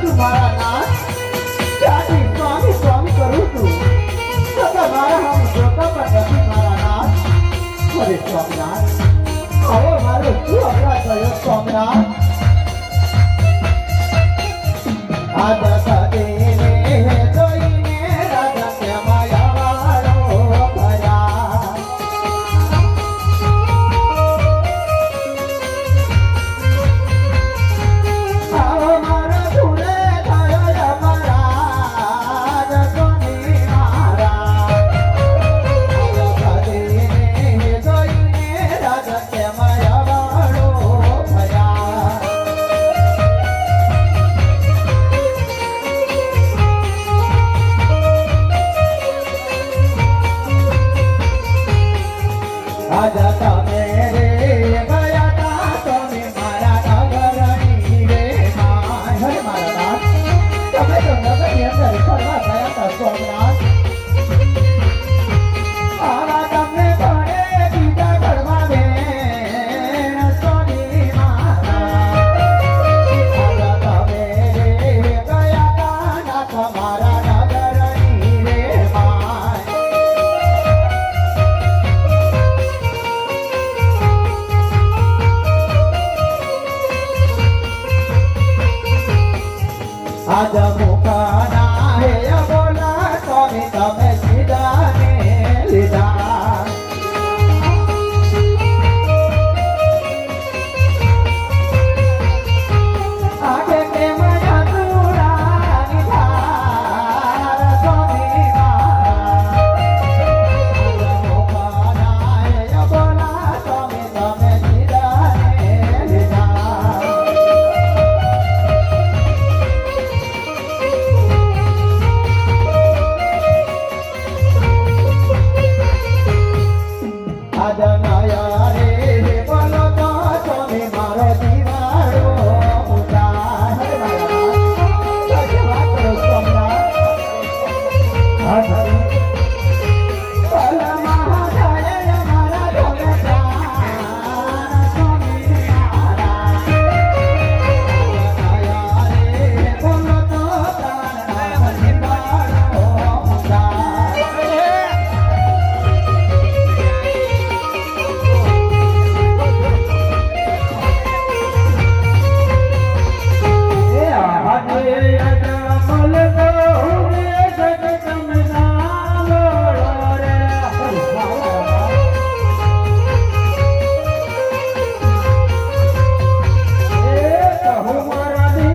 છું મારા નાથ, ત્યાંથી સ્વામી સ્વામી કરું છું, છતાં મારા હમ જોતા પણ નથી મારા નાથ. અરે સ્વામિનાથ, આવો મારો શું અપરાધ થયો સ્વામિનાથ? આ દશા દેને જોઈને રાજા કેમાં વાળો ભર્યા. આવો મારો ભૂલે થયો અપરાધ સ્વામી મારા. આ દશા દેને જોઈને રાજા કેમાં વાળો ભર્યા. આજા તમે રે ગયા તા તમે મારા નગરની રે માય. હરે મારા નાથ, તમે તો નગરની અંદર ફરવા ગયા તા સોમનાથ. આવા તમને ભણે બીજા ઘરમાં બેન સ્વામી મારા. આજા તમે રે ગયા તા ના તમારા નગરની રે માય. આજ મુખા